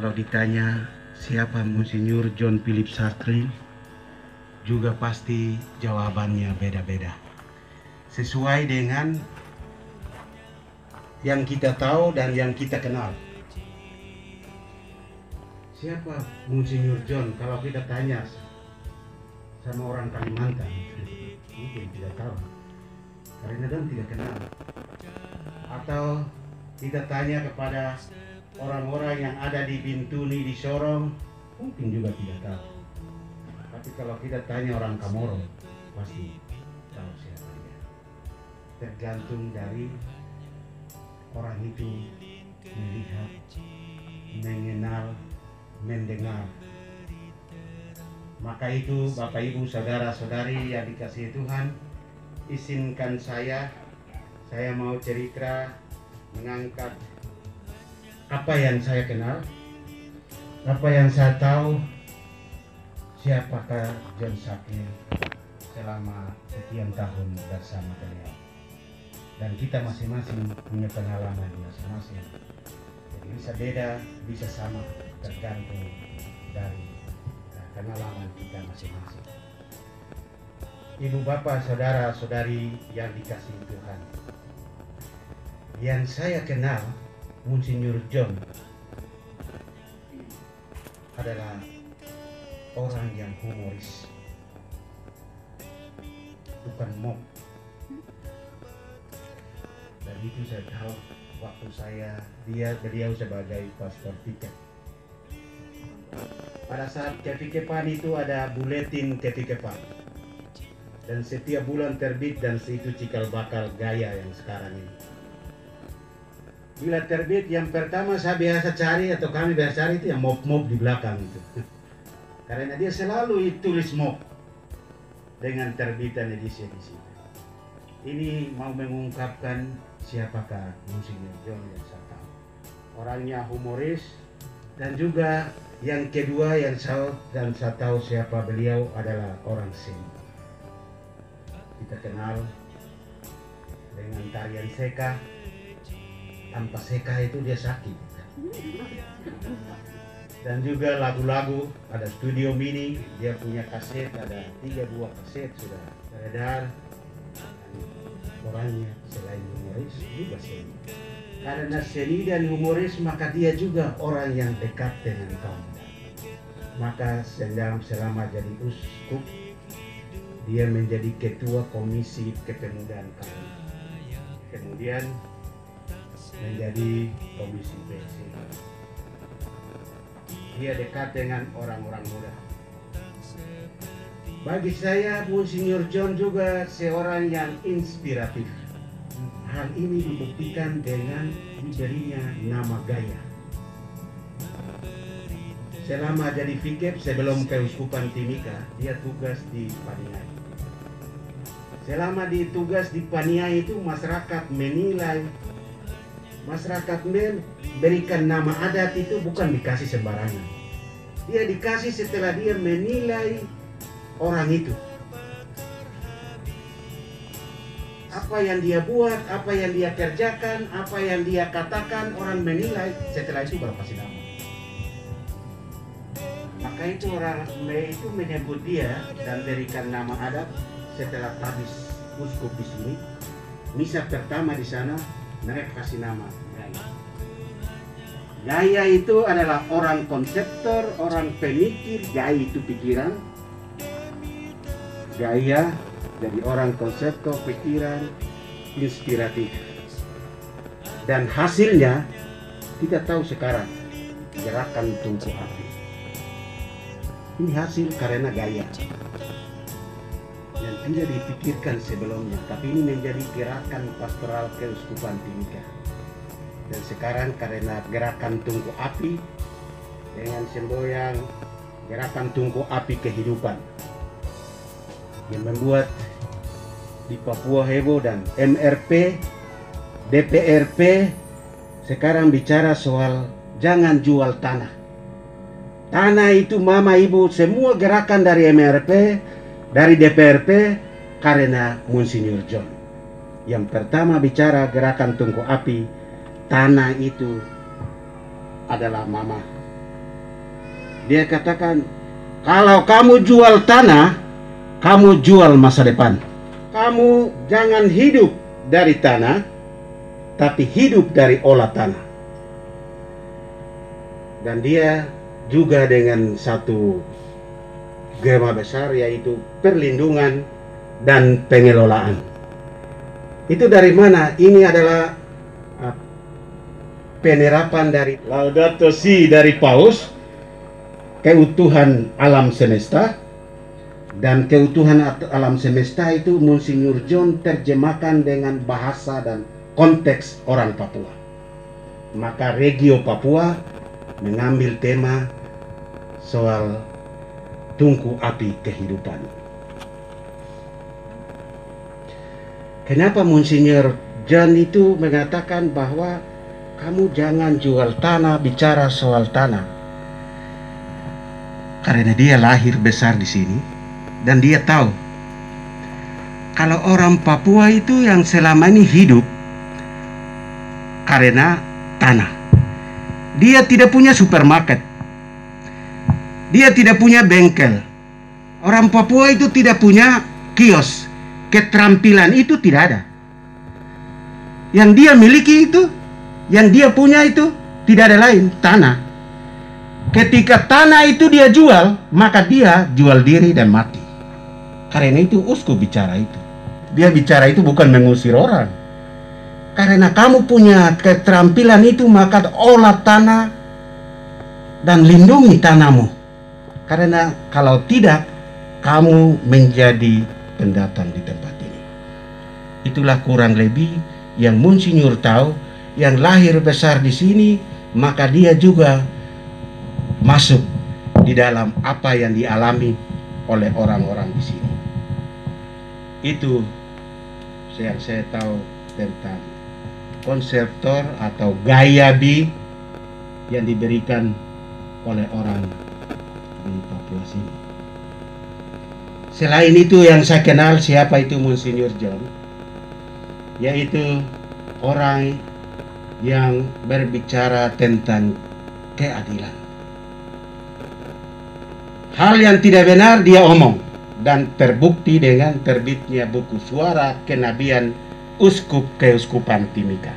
Kalau ditanya siapa Monsinyur John Philip Sartre, juga pasti jawabannya beda-beda. Sesuai dengan yang kita tahu dan yang kita kenal. Siapa Monsinyur John? Kalau kita tanya sama orang Kalimantan, mungkin tidak tahu, karena dia tidak kenal. Atau kita tanya kepada orang-orang yang ada di Bintuni, di Sorong, mungkin juga tidak tahu. Tapi kalau kita tanya orang Kamoro, pasti tahu siapa dia. Tergantung dari orang itu melihat, mengenal, mendengar. Maka itu Bapak Ibu Saudara-saudari yang dikasihi Tuhan, izinkan saya mau cerita mengangkat apa yang saya kenal, apa yang saya tahu, siapakah John Sartre selama sekian tahun bersama beliau. Dan kita masing-masing punya pengalaman masing-masing. Jadi bisa beda, bisa sama, tergantung dari pengalaman kita masing-masing. Ibu bapak, saudara-saudari yang dikasihi Tuhan, yang saya kenal Monsinyur John adalah orang yang humoris, bukan mob. Dan itu saya tahu waktu beliau sebagai pastor tiket. Pada saat kepikepan itu ada buletin kepikepan, dan setiap bulan terbit, dan itu cikal bakal gaya yang sekarang ini. Bila terbit yang pertama saya biasa cari, atau kami biasa cari, itu yang mob-mob di belakang itu. Karena dia selalu tulis mob dengan terbitan edisi-edisi. Ini mau mengungkapkan siapakah Monsinyur John yang saya tahu. Orangnya humoris, dan juga yang kedua yang saya tahu siapa beliau adalah orang seni. Kita kenal dengan tarian seka. Tanpa seka itu dia sakit. Dan juga lagu-lagu, ada studio mini, dia punya kaset, ada 3 buah kaset sudah beredar. Orangnya selain humoris juga seni. Karena seni dan humoris, maka dia juga orang yang dekat dengan kaum muda. Maka selama jadi uskup, dia menjadi ketua komisi kepemudaan kami. Kemudian menjadi komisi PC. Dia dekat dengan orang-orang muda. Bagi saya, Monsinyur John juga seorang yang inspiratif. Hal ini dibuktikan dengan diberinya nama Gaya. Selama jadi fikep sebelum keuskupan Timika, dia tugas di Paniai. Selama ditugas di Paniai itu, masyarakat menilai, masyarakat memberikan nama adat itu bukan dikasih sembarangan. Dia dikasih setelah dia menilai orang itu. Apa yang dia buat, apa yang dia kerjakan, apa yang dia katakan, orang menilai, setelah itu baru kasih nama. Maka itu orang itu menyebut dia dan berikan nama adat setelah habis uskup di sini. Misa pertama di sana, mereka kasih nama Gaya. Gaya itu adalah orang konseptor, orang pemikir. Gaya itu pikiran. Gaya jadi orang konseptor, pikiran, inspiratif. Dan hasilnya kita tahu sekarang, gerakan tungku api. Ini hasil karena Gaya yang tidak dipikirkan sebelumnya, tapi ini menjadi gerakan pastoral keuskupan Timika. Dan sekarang karena gerakan tungku api dengan semboyan gerakan tungku api kehidupan yang membuat di Papua heboh, dan MRP, DPRP sekarang bicara soal jangan jual tanah. Tanah itu mama ibu, semua gerakan dari MRP, dari DPRP karena Monsinyur John. Yang pertama bicara gerakan tungku api, tanah itu adalah mama Dia katakan, kalau kamu jual tanah, kamu jual masa depan. Kamu jangan hidup dari tanah, tapi hidup dari olah tanah. Dan dia juga dengan satu gema besar, yaitu perlindungan dan pengelolaan. Itu dari mana? Ini adalah penerapan dari Laudato Si dari Paus, keutuhan alam semesta. Dan keutuhan alam semesta itu Monsinyur John terjemahkan dengan bahasa dan konteks orang Papua. Maka Regio Papua mengambil tema soal tungku api kehidupan. Kenapa Monsinyur John itu mengatakan bahwa kamu jangan jual tanah, bicara soal tanah? Karena dia lahir besar di sini. Dan dia tahu kalau orang Papua itu yang selama ini hidup karena tanah. Dia tidak punya supermarket. Dia tidak punya bengkel. Orang Papua itu tidak punya kios. Keterampilan itu tidak ada. Yang dia miliki itu, yang dia punya itu tidak ada lain, tanah. Ketika tanah itu dia jual, maka dia jual diri dan mati. Karena itu uskup bicara itu. Dia bicara itu bukan mengusir orang. Karena kamu punya keterampilan itu, maka olah tanah dan lindungi tanahmu. Karena kalau tidak, kamu menjadi pendatang di tempat ini. Itulah kurang lebih yang Monsinyur tahu, yang lahir besar di sini, maka dia juga masuk di dalam apa yang dialami oleh orang-orang di sini. Itu yang saya tahu tentang konseptor atau gaya bi yang diberikan oleh orang di Papua sini. Selain itu yang saya kenal siapa itu Monsinyur John, yaitu orang yang berbicara tentang keadilan. Hal yang tidak benar dia omong. Dan terbukti dengan terbitnya buku Suara Kenabian Uskup Keuskupan Timika.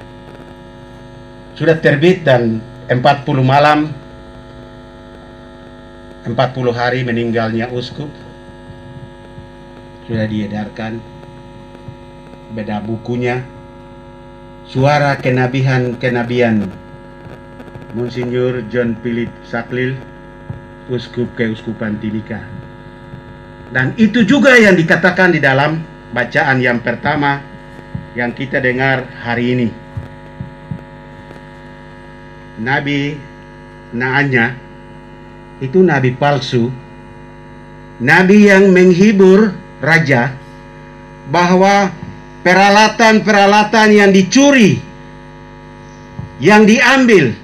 Sudah terbit dan 40 malam 40 hari meninggalnya uskup sudah diedarkan. Beda bukunya Suara Kenabian Monsinyur John Philip Saklil, Uskup Keuskupan Timika. Dan itu juga yang dikatakan di dalam bacaan yang pertama yang kita dengar hari ini. Nabi Naanya itu nabi palsu, nabi yang menghibur raja bahwa peralatan-peralatan yang dicuri, yang diambil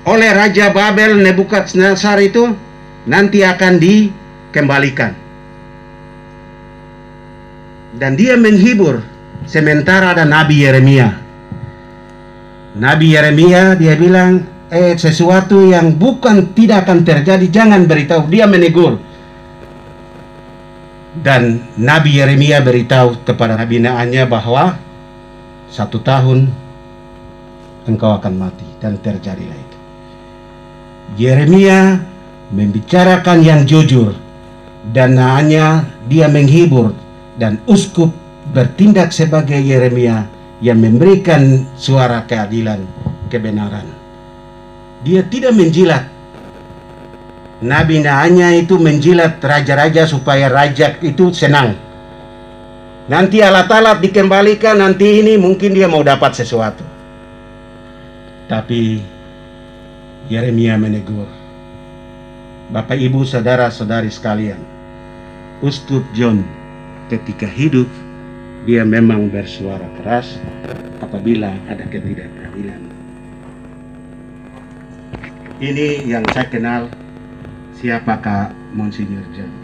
oleh Raja Babel Nebukadnezar itu nanti akan dikembalikan. Dan dia menghibur. Sementara ada Nabi Yeremia. Nabi Yeremia dia bilang, sesuatu yang bukan tidak akan terjadi jangan beritahu. Dia menegur. Dan Nabi Yeremia beritahu kepada Nabi Naanya bahwa 1 tahun engkau akan mati. Dan terjadilah itu. Yeremia membicarakan yang jujur, dan Naanya dia menghibur, dan uskup bertindak sebagai Yeremia yang memberikan suara keadilan, kebenaran. Dia tidak menjilat. Nabi Naanya itu menjilat raja-raja supaya raja itu senang. Nanti alat-alat dikembalikan, nanti ini mungkin dia mau dapat sesuatu. Tapi Yeremia menegur. Bapak Ibu saudara-saudari sekalian, Uskup John ketika hidup dia memang bersuara keras apabila ada ketidakadilan. Ini yang saya kenal siapakah Monsinyur John.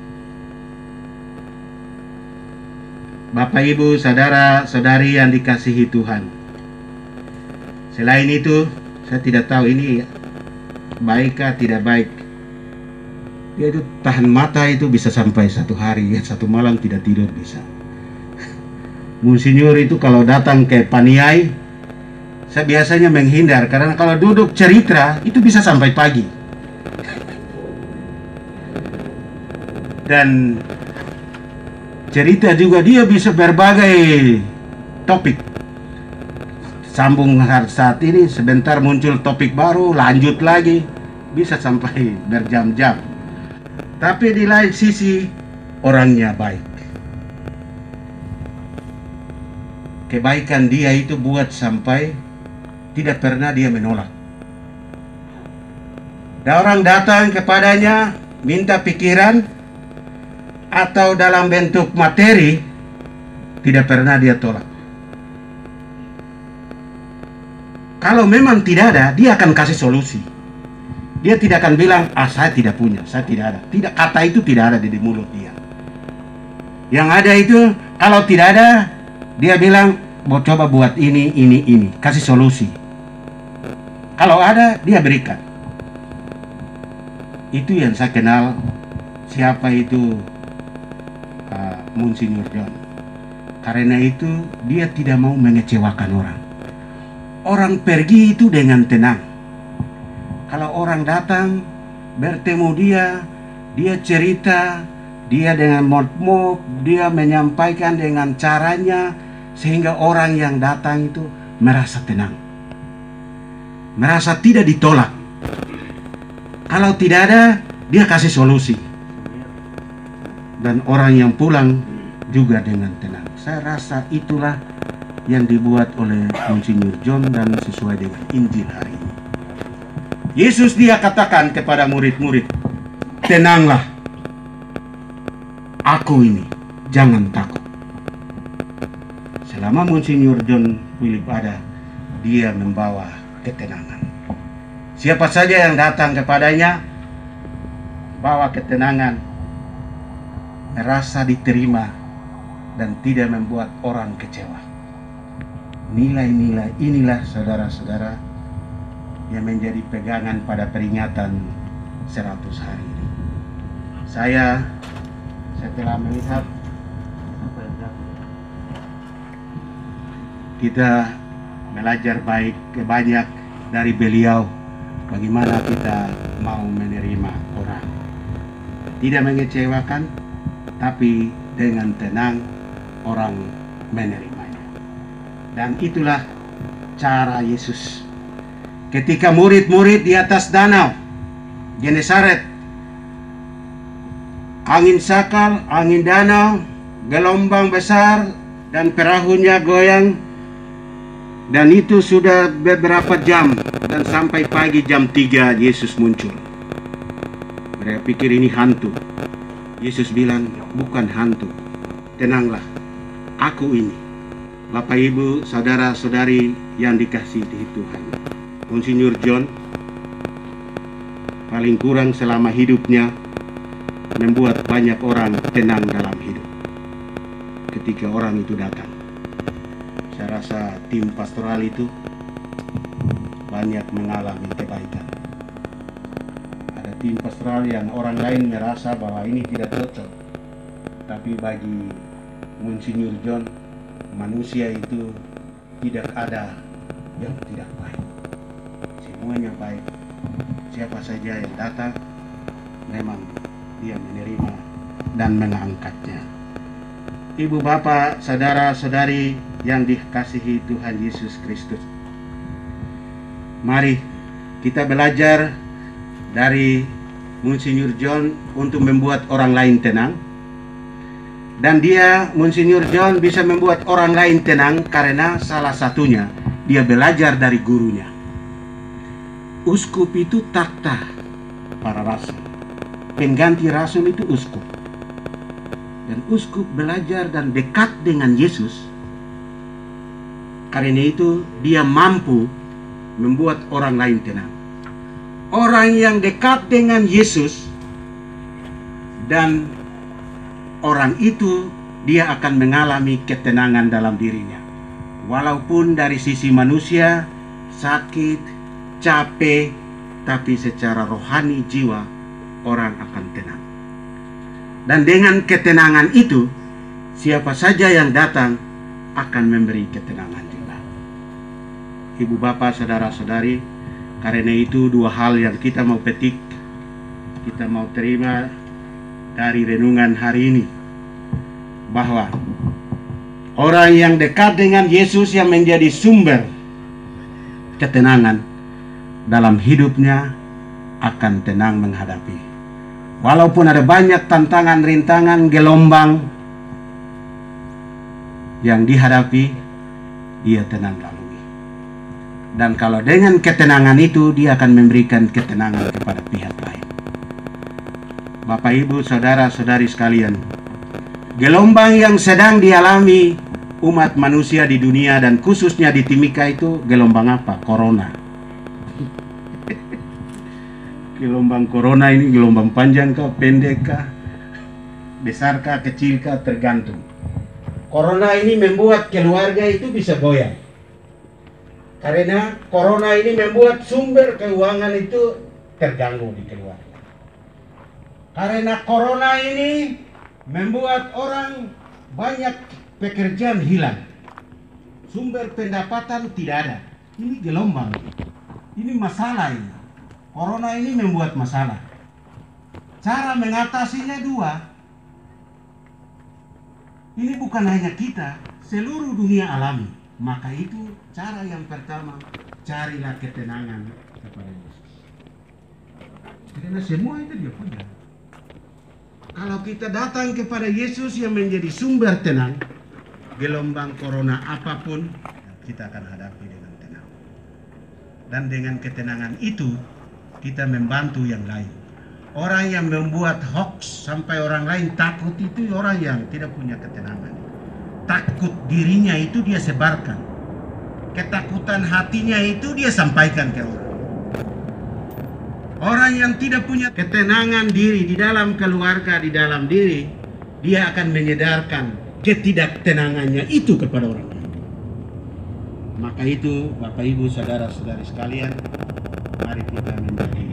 Bapak Ibu saudara-saudari yang dikasihi Tuhan. Selain itu saya tidak tahu ini baik kah tidak baik, dia itu tahan mata itu bisa sampai 1 hari, 1 malam tidak tidur bisa. Monsinyur itu kalau datang ke Paniai, saya biasanya menghindar karena kalau duduk cerita itu bisa sampai pagi. Dan cerita juga dia bisa berbagai topik. Sambung saat ini, sebentar muncul topik baru, lanjut lagi, bisa sampai berjam-jam. Tapi di lain sisi orangnya baik. Kebaikan dia itu buat sampai tidak pernah dia menolak. Dan orang datang kepadanya minta pikiran atau dalam bentuk materi, tidak pernah dia tolak. Kalau memang tidak ada, dia akan kasih solusi. Dia tidak akan bilang, saya tidak punya, saya tidak ada. Tidak, kata itu tidak ada di mulut dia. Yang ada itu, kalau tidak ada, dia bilang, mau coba buat ini, kasih solusi. Kalau ada, dia berikan. Itu yang saya kenal, siapa itu Monsinyur John. Karena itu, dia tidak mau mengecewakan orang. Orang pergi itu dengan tenang. Kalau orang datang bertemu dia cerita, dia dengan mod, dia menyampaikan dengan caranya sehingga orang yang datang itu merasa tenang, merasa tidak ditolak. Kalau tidak ada, dia kasih solusi. Dan orang yang pulang juga dengan tenang. Saya rasa itulah yang dibuat oleh Monsinyur John dan sesuai dengan Injil hari ini. Yesus dia katakan kepada murid-murid, tenanglah, aku ini, jangan takut. Selama Monsinyur John Philip ada, dia membawa ketenangan. Siapa saja yang datang kepadanya, bawa ketenangan, merasa diterima, dan tidak membuat orang kecewa. Nilai-nilai inilah saudara-saudara yang menjadi pegangan pada peringatan 100 hari ini. Saya setelah melihat kita belajar banyak dari beliau, bagaimana kita mau menerima orang, tidak mengecewakan, tapi dengan tenang orang menerimanya. Dan itulah cara Yesus. Ketika murid-murid di atas danau Genesaret, angin sakal, angin danau, gelombang besar, dan perahunya goyang. Dan itu sudah beberapa jam, dan sampai pagi jam 3 Yesus muncul. Mereka pikir ini hantu. Yesus bilang, bukan hantu, tenanglah, aku ini. Bapak Ibu, saudara-saudari yang dikasihi Tuhan, Monsinyur John paling kurang selama hidupnya membuat banyak orang tenang dalam hidup ketika orang itu datang. Saya rasa tim pastoral itu banyak mengalami kebaikan. Ada tim pastoral yang orang lain merasa bahwa ini tidak cocok, tapi bagi Monsinyur John, manusia itu tidak ada yang tidak baik. Semuanya baik. Siapa saja yang datang, memang dia menerima dan mengangkatnya. Ibu bapak, saudara-saudari yang dikasihi Tuhan Yesus Kristus, mari kita belajar dari Monsinyur John untuk membuat orang lain tenang. Dan Monsinyur John bisa membuat orang lain tenang karena salah satunya dia belajar dari gurunya. Uskup itu takhta para rasul. Pengganti rasul itu uskup. Dan uskup belajar dan dekat dengan Yesus. Karena itu dia mampu membuat orang lain tenang. Orang yang dekat dengan Yesus dan orang itu dia akan mengalami ketenangan dalam dirinya. Walaupun dari sisi manusia sakit, capek, tapi secara rohani jiwa orang akan tenang. Dan dengan ketenangan itu, siapa saja yang datang akan memberi ketenangan juga. Ibu bapak, saudara-saudari, karena itu dua hal yang kita mau petik, kita mau terima dari renungan hari ini, bahwa orang yang dekat dengan Yesus yang menjadi sumber ketenangan dalam hidupnya akan tenang menghadapi. Walaupun ada banyak tantangan, rintangan, gelombang yang dihadapi, dia tenang lalui. Dan kalau dengan ketenangan itu, dia akan memberikan ketenangan kepada pihak lain. Bapak, Ibu, saudara-saudari sekalian, gelombang yang sedang dialami umat manusia di dunia dan khususnya di Timika itu gelombang apa? Corona. Gelombang corona ini gelombang panjang kah, pendek kah, besar kah, kecil kah, tergantung. Corona ini membuat keluarga itu bisa goyang. Karena corona ini membuat sumber keuangan itu terganggu di keluarga. Karena corona ini membuat orang banyak pekerjaan hilang. Sumber pendapatan tidak ada. Ini gelombang. Ini masalah ini. Corona ini membuat masalah. Cara mengatasinya dua. Ini bukan hanya kita, seluruh dunia alami. Maka itu cara yang pertama, carilah ketenangan kepada Yesus. Karena semua itu dia punya. Kalau kita datang kepada Yesus yang menjadi sumber tenang, gelombang corona apapun kita akan hadapi dengan tenang. Dan dengan ketenangan itu kita membantu yang lain. Orang yang membuat hoax sampai orang lain takut itu orang yang tidak punya ketenangan. Takut dirinya itu dia sebarkan. Ketakutan hatinya itu dia sampaikan ke orang. Orang yang tidak punya ketenangan diri di dalam keluarga, di dalam diri, dia akan menyedarkan ketidaktenangannya itu kepada orang lain. Maka itu, Bapak, Ibu, saudara-saudari sekalian, mari kita menjadi